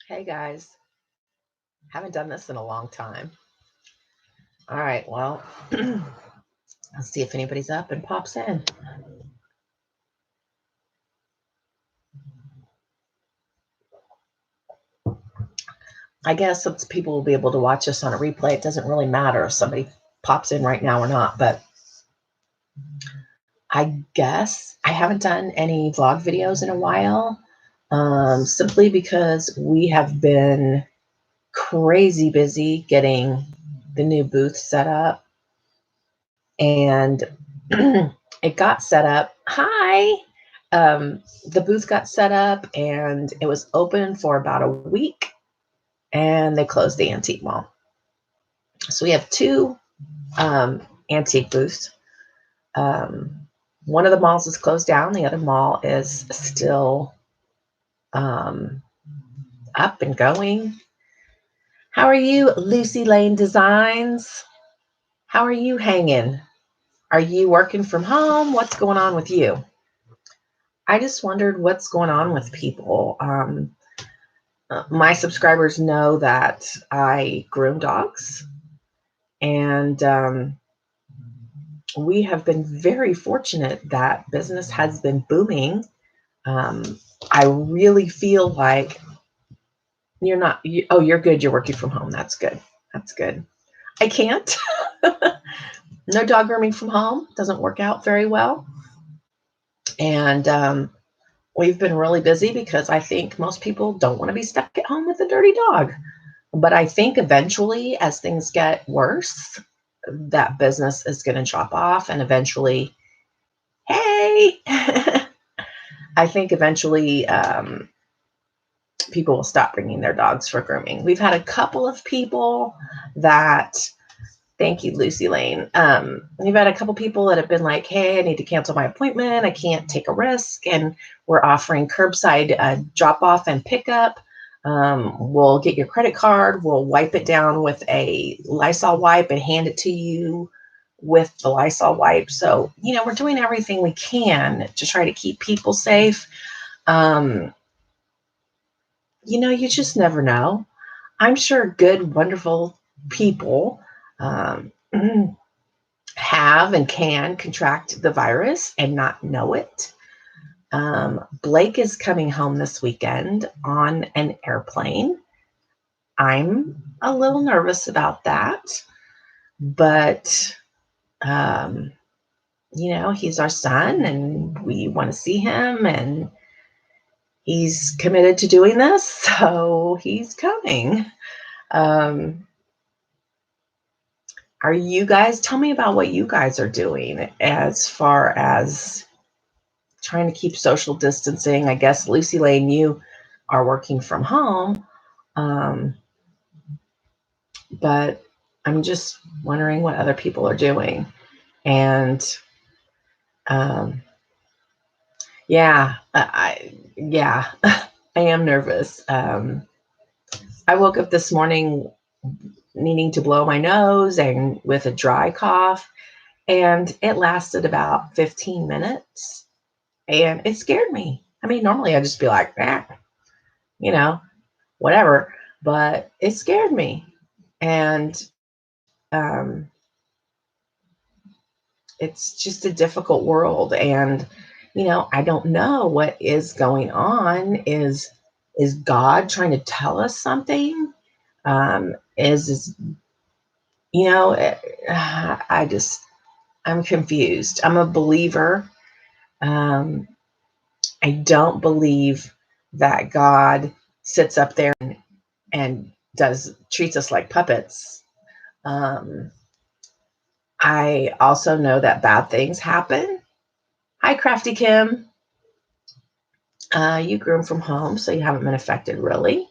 Hey guys, haven't done this in a long time. All right, well, let's see if anybody's up and pops in. I guess since people will be able to watch us on a replay, it doesn't really matter if somebody pops in right now or not. But I guess I haven't done any vlog videos in a while, simply because we have been crazy busy getting the new booth set up. And it got set up. Hi. The booth got set up and it was open for about a week and they closed the antique mall. So we have two antique booths. One of the malls is closed down. The other mall is still up and going. How are you, Lucy Lane Designs? How are you hanging? Are you working from home? What's going on with you? I just wondered what's going on with people. My subscribers know that I groom dogs, and we have been very fortunate that business has been booming. I really feel like you're good. You're working from home. That's good. That's good. I can't. No dog grooming from home. Doesn't work out very well. And we've been really busy because I think most people don't want to be stuck at home with a dirty dog. But I think eventually, as things get worse, that business is going to drop off. And eventually, hey, I think eventually people will stop bringing their dogs for grooming. We've had a couple of people that, thank you, Lucy Lane. We've had a couple people that have been like, hey, I need to cancel my appointment. I can't take a risk. And we're offering curbside drop off and pickup. We'll get your credit card. We'll wipe it down with a Lysol wipe and hand it to you with the Lysol wipe. So, we're doing everything we can to try to keep people safe. You just never know. I'm sure good, wonderful people have and can contract the virus and not know it. Blake is coming home this weekend on an airplane. I'm a little nervous about that, but he's our son and we want to see him, and he's committed to doing this, so he's coming. Are you guys, tell me about what you guys are doing as far as trying to keep social distancing. I guess, Lucy Lane, you are working from home. But I'm just wondering what other people are doing. And I am nervous. I woke up this morning needing to blow my nose and with a dry cough, and it lasted about 15 minutes and it scared me. I mean, normally I'd just be like, whatever, but it scared me. And it's just a difficult world. And, I don't know what is going on. Is God trying to tell us something? I'm confused. I'm a believer. I don't believe that God sits up there and treats us like puppets. I also know that bad things happen. Hi, Crafty Kim. You groom from home, so you haven't been affected really.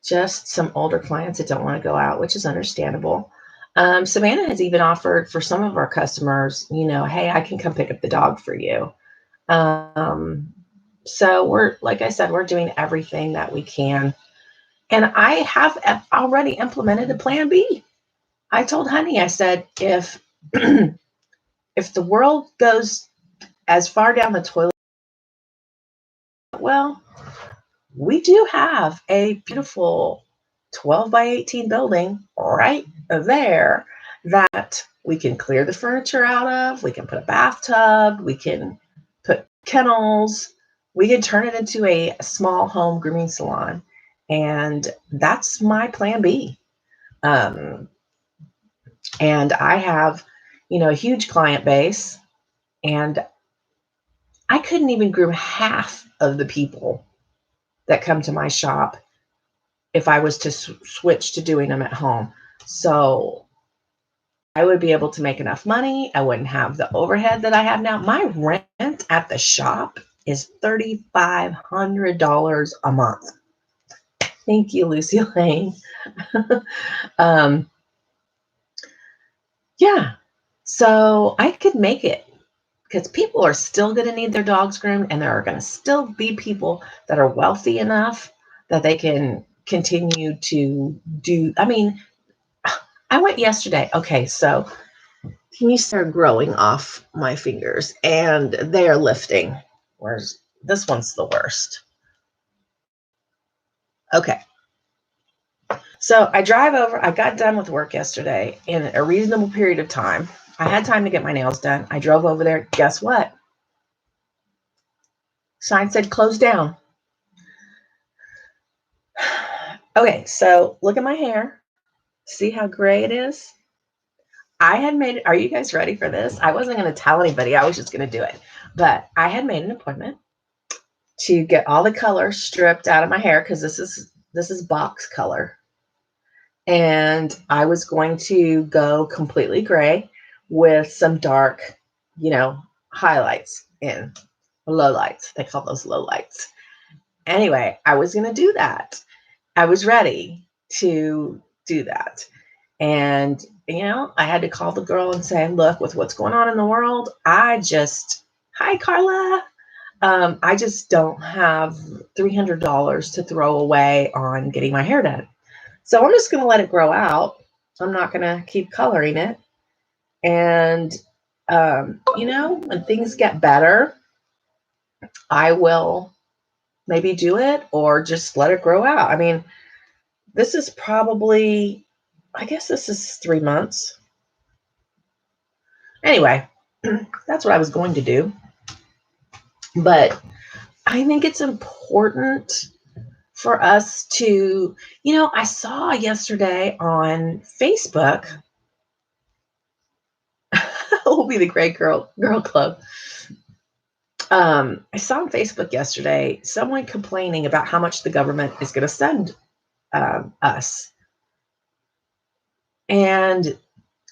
Just some older clients that don't want to go out, which is understandable. Savannah has even offered for some of our customers, hey, I can come pick up the dog for you. So like I said, we're doing everything that we can. And I have already implemented a plan B. I told Honey, I said, if the world goes as far down the toilet, well, we do have a beautiful 12 by 18 building right there that we can clear the furniture out of. We can put a bathtub. We can put kennels. We can turn it into a small home grooming salon. And that's my plan B. Um, and I have, a huge client base, and I couldn't even groom half of the people that come to my shop if I was to switch to doing them at home. So I would be able to make enough money. I wouldn't have the overhead that I have now. My rent at the shop is $3,500 a month. Thank you, Lucy Lane. Yeah, so I could make it, because people are still going to need their dogs groomed, and there are going to still be people that are wealthy enough that they can continue to do. I mean, I went yesterday. Okay, so can you start growing off my fingers? And they are lifting. Where's this one's the worst? Okay. So I drive over. I got done with work yesterday in a reasonable period of time. I had time to get my nails done. I drove over there. Guess what? Sign said closed down. Okay, so look at my hair. See how gray it is? I had made it. Are you guys ready for this? I wasn't going to tell anybody. I was just going to do it. But I had made an appointment to get all the color stripped out of my hair, because this is box color. And I was going to go completely gray with some dark, highlights in, lowlights. They call those lowlights. Anyway, I was going to do that. I was ready to do that. And, I had to call the girl and say, look, with what's going on in the world, hi, Carla. I just don't have $300 to throw away on getting my hair done. So I'm just going to let it grow out. I'm not going to keep coloring it. And, when things get better, I will maybe do it, or just let it grow out. I mean, this is probably, I guess this is 3 months. Anyway, that's what I was going to do. But I think it's important for us to, I saw yesterday on Facebook, will be the Great Girl Club. I saw on Facebook yesterday someone complaining about how much the government is going to send us. And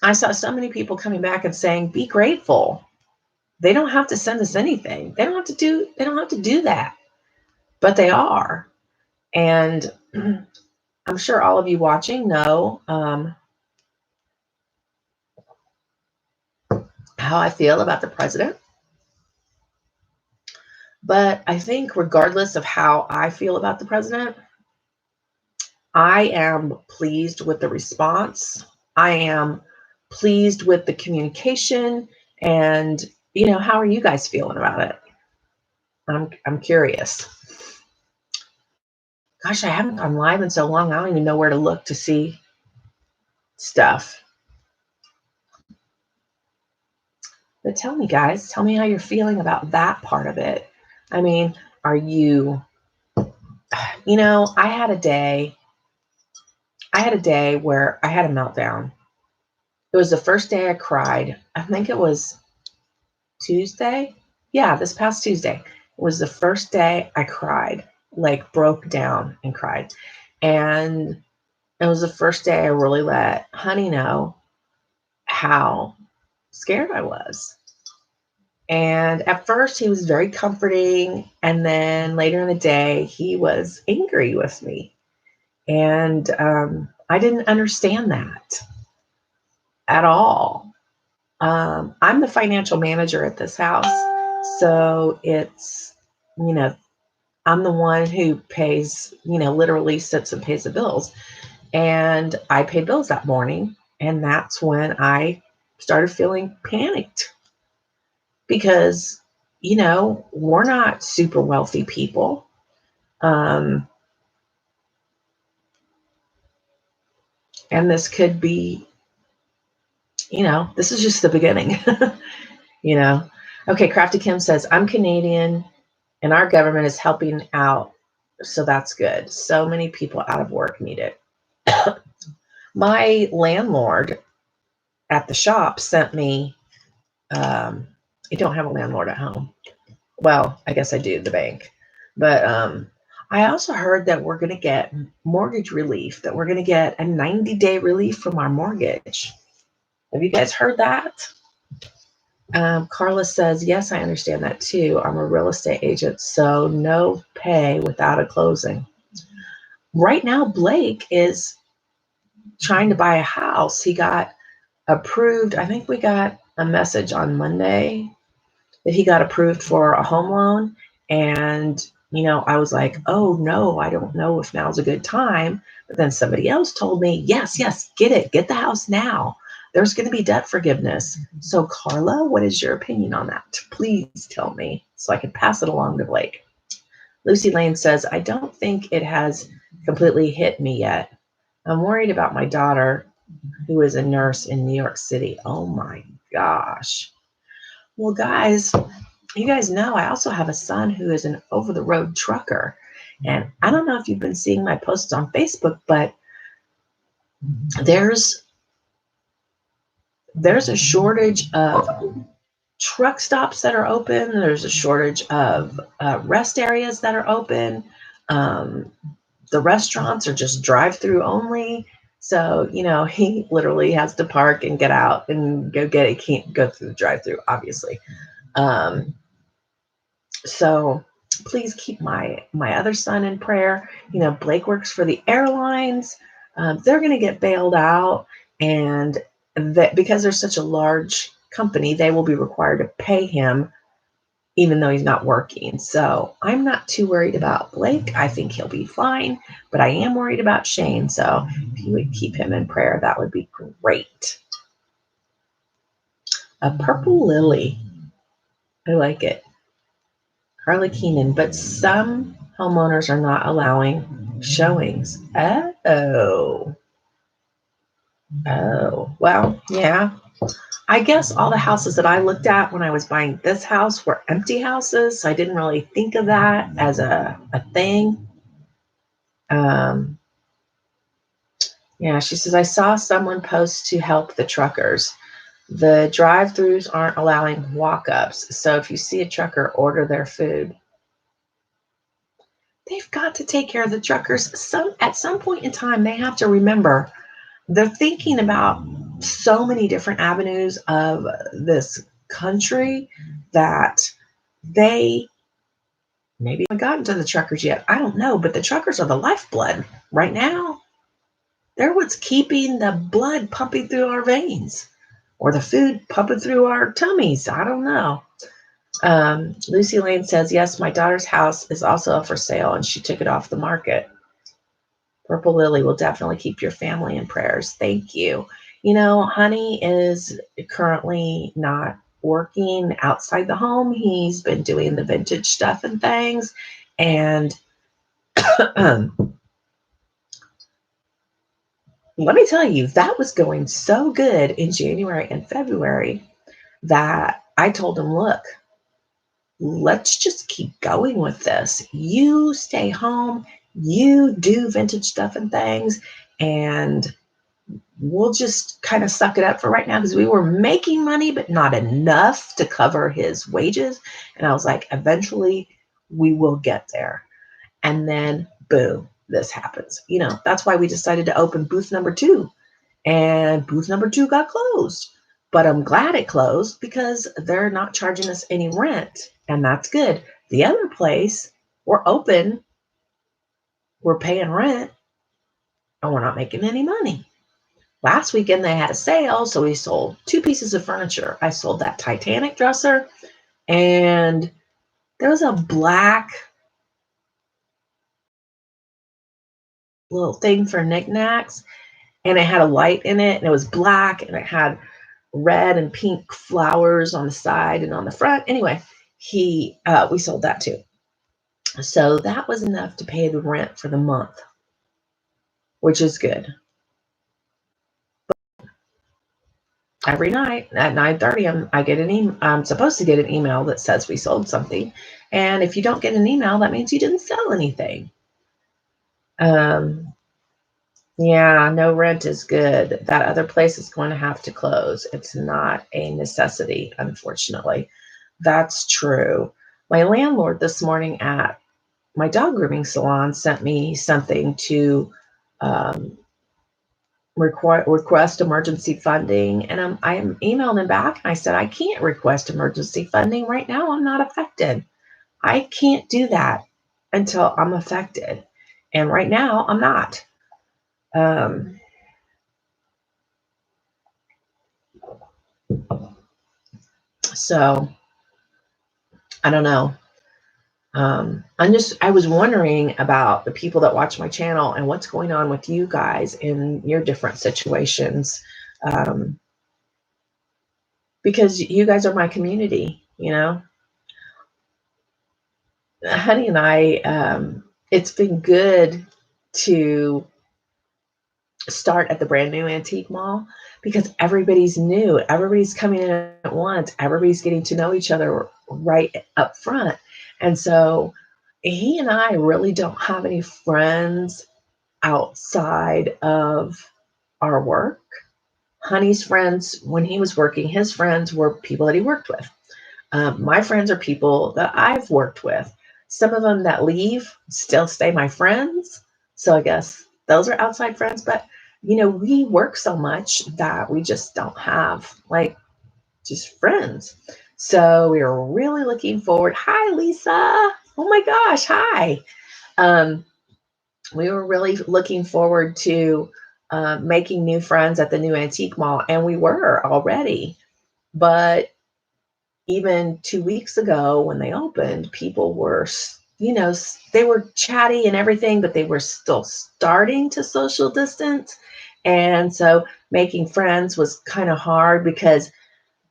I saw so many people coming back and saying, be grateful. They don't have to send us anything. They don't have to do that. But they are. And I'm sure all of you watching know how I feel about the president. But I think regardless of how I feel about the president, I am pleased with the response. I am pleased with the communication. And, how are you guys feeling about it? I'm curious. Gosh, I haven't gone live in so long. I don't even know where to look to see stuff. But tell me, guys, tell me how you're feeling about that part of it. I mean, are you, I had a day where I had a meltdown. It was the first day I cried. I think it was Tuesday. Yeah, this past Tuesday was the first day I cried, like broke down and cried. And it was the first day I really let Honey know how scared I was. And at first he was very comforting. And then later in the day, he was angry with me. And I didn't understand that at all. I'm the financial manager at this house. So it's, I'm the one who pays, literally sits and pays the bills. And I paid bills that morning. And that's when I started feeling panicked, because, we're not super wealthy people. And this could be, this is just the beginning. you know. Okay, Crafty Kim says, I'm Canadian and our government is helping out. So that's good. So many people out of work need it. My landlord at the shop sent me, I don't have a landlord at home. Well, I guess I do, the bank. But I also heard that we're going to get mortgage relief, that we're going to get a 90-day relief from our mortgage. Have you guys heard that? Carla says, yes, I understand that too. I'm a real estate agent, so no pay without a closing. Right now, Blake is trying to buy a house. He got approved. I think we got a message on Monday that he got approved for a home loan. And, I was like, oh no, I don't know if now's a good time. But then somebody else told me, yes, get it. Get the house now. There's going to be debt forgiveness. So Carla, what is your opinion on that? Please tell me so I can pass it along to Blake. Lucy Lane says, I don't think it has completely hit me yet. I'm worried about my daughter, who is a nurse in New York City. Oh my gosh. Well, guys, you guys know I also have a son who is an over-the-road trucker. And I don't know if you've been seeing my posts on Facebook, but there's a shortage of truck stops that are open. There's a shortage of rest areas that are open. The restaurants are just drive-through only. So, he literally has to park and get out and go get it. He can't go through the drive-through, obviously. So please keep my other son in prayer. Blake works for the airlines. They're going to get bailed out, and that because they're such a large company, they will be required to pay him even though he's not working. So I'm not too worried about Blake. I think he'll be fine, but I am worried about Shane. So if you would keep him in prayer, that would be great. A purple lily. I like it. Carly Keenan, but some homeowners are not allowing showings. Oh, well, yeah. I guess all the houses that I looked at when I was buying this house were empty houses, so I didn't really think of that as a thing. Yeah, she says, I saw someone post to help the truckers. The drive-thrus aren't allowing walk-ups, so if you see a trucker, order their food. They've got to take care of the truckers. At some point in time, they have to remember they're thinking about so many different avenues of this country that they maybe haven't gotten to the truckers yet. I don't know, but the truckers are the lifeblood right now. They're what's keeping the blood pumping through our veins or the food pumping through our tummies. I don't know. Lucy Lane says, yes, my daughter's house is also up for sale and she took it off the market. Purple Lily will definitely keep your family in prayers. Thank you. Honey is currently not working outside the home. He's been doing the vintage stuff and things. And let me tell you, that was going so good in January and February that I told him, look, let's just keep going with this. You stay home, you do vintage stuff and things, and we'll just kind of suck it up for right now because we were making money, but not enough to cover his wages. And I was like, eventually we will get there. And then boom, this happens. That's why we decided to open booth number 2. And booth number 2 got closed. But I'm glad it closed because they're not charging us any rent. And that's good. The other place, we're open, we're paying rent, and we're not making any money. Last weekend they had a sale, so we sold 2 pieces of furniture. I sold that Titanic dresser, and there was a black little thing for knickknacks, and it had a light in it, and it was black, and it had red and pink flowers on the side and on the front. Anyway, we sold that too. So that was enough to pay the rent for the month, which is good. Every night at 9:30, I'm supposed to get an email that says we sold something. And if you don't get an email, that means you didn't sell anything. Um, yeah, no rent is good. That other place is going to have to close. It's not a necessity, unfortunately. That's true. My landlord this morning at my dog grooming salon sent me something to um, request emergency funding, and I emailed him back and I said I can't request emergency funding right now. I'm not affected. I can't do that until I'm affected, and right now I'm not. Um, so I don't know. I was wondering about the people that watch my channel and what's going on with you guys in your different situations. Um, because you guys are my community, you know. Honey and I, it's been good to start at the brand new antique mall because everybody's new. Everybody's coming in at once. Everybody's getting to know each other right up front. And so he and I really don't have any friends outside of our work. Honey's friends, when he was working, his friends were people that he worked with. My friends are people that I've worked with. Some of them that leave still stay my friends. So I guess those are outside friends. But, we work so much that we just don't have like just friends. So we are really looking forward. Hi, Lisa. Oh my gosh. Hi. Um, we were really looking forward to making new friends at the new antique mall. And we were already. But even 2 weeks ago when they opened, people were, they were chatty and everything, but they were still starting to social distance. And so making friends was kind of hard because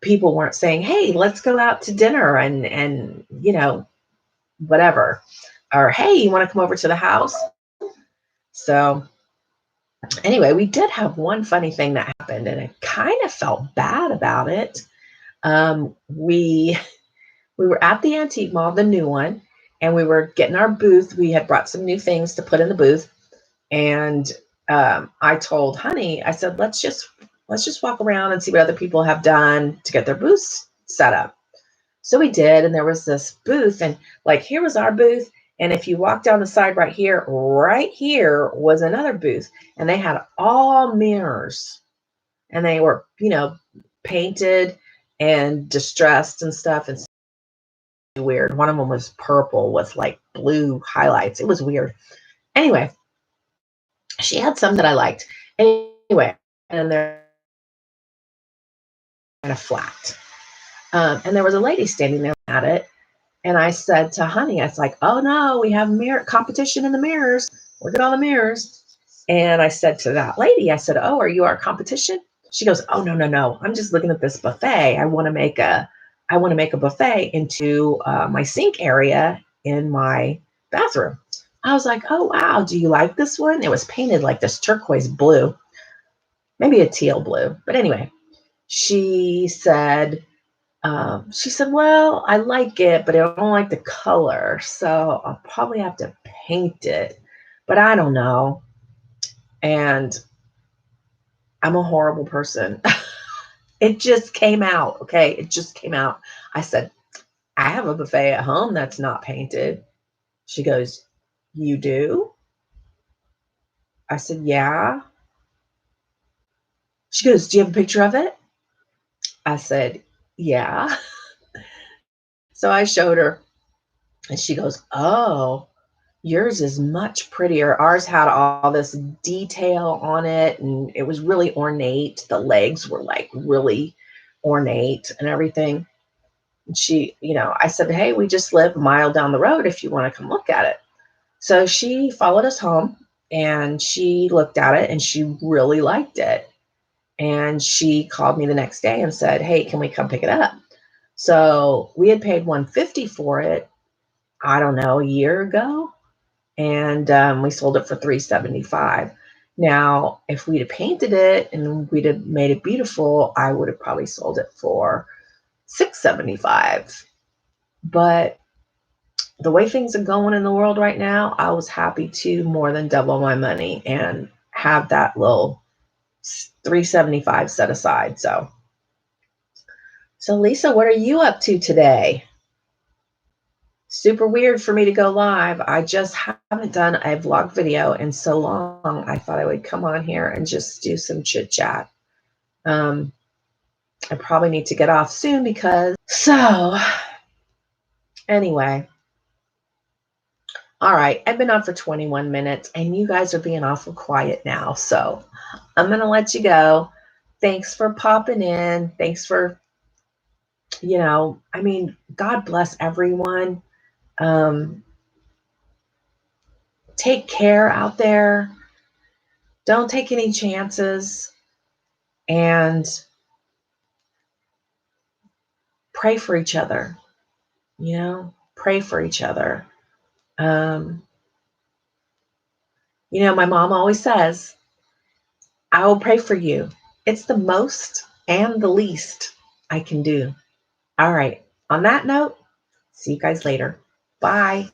people weren't saying, hey, let's go out to dinner and whatever. Or, hey, you want to come over to the house? So anyway, we did have one funny thing that happened and I kind of felt bad about it. We were at the antique mall, the new one, and we were getting our booth. We had brought some new things to put in the booth, and I told Honey, I said, let's just walk around and see what other people have done to get their booths set up. So we did, and there was this booth, and like here was our booth, and if you walk down the side right here was another booth, and they had all mirrors, and they were painted and distressed and stuff, and weird. One of them was purple with like blue highlights. It was weird. Anyway, she had some that I liked. Anyway, and they're kind of flat. And there was a lady standing there at it. And I said to Honey, I was like, oh no, we have mirror competition in the mirrors. Look at all the mirrors. And I said to that lady, I said, oh, are you our competition? She goes, oh no, no, no. I'm just looking at this buffet. I want to make a buffet into my sink area in my bathroom. I was like, oh wow, do you like this one? It was painted like this turquoise blue, maybe a teal blue. But anyway, she said, well, I like it, but I don't like the color. So I'll probably have to paint it, but I don't know. And I'm a horrible person. It just came out. Okay. It just came out. I said, I have a buffet at home that's not painted. She goes, you do? I said, yeah. She goes, do you have a picture of it? I said, yeah. So I showed her and she goes, oh, yours is much prettier. Ours had all this detail on it and it was really ornate. The legs were like really ornate and everything. And I said, hey, we just live a mile down the road if you want to come look at it. So she followed us home and she looked at it and she really liked it. And she called me the next day and said, hey, can we come pick it up? So we had paid $150 for it. I don't know, a year ago, and we sold it for $375. Now, if we'd have painted it and we'd have made it beautiful, I would have probably sold it for $675. But the way things are going in the world right now, I was happy to more than double my money and have that little $375 set aside. So Lisa, what are you up to today? Super weird for me to go live. I just haven't done a vlog video in so long. I thought I would come on here and just do some chit chat. I probably need to get off soon because, so anyway, all right, I've been on for 21 minutes and you guys are being awful quiet now. So I'm going to let you go. Thanks for popping in. Thanks for, God bless everyone. Take care out there. Don't take any chances, and pray for each other. Pray for each other. My mom always says, I will pray for you. It's the most and the least I can do. All right. On that note, see you guys later. Bye.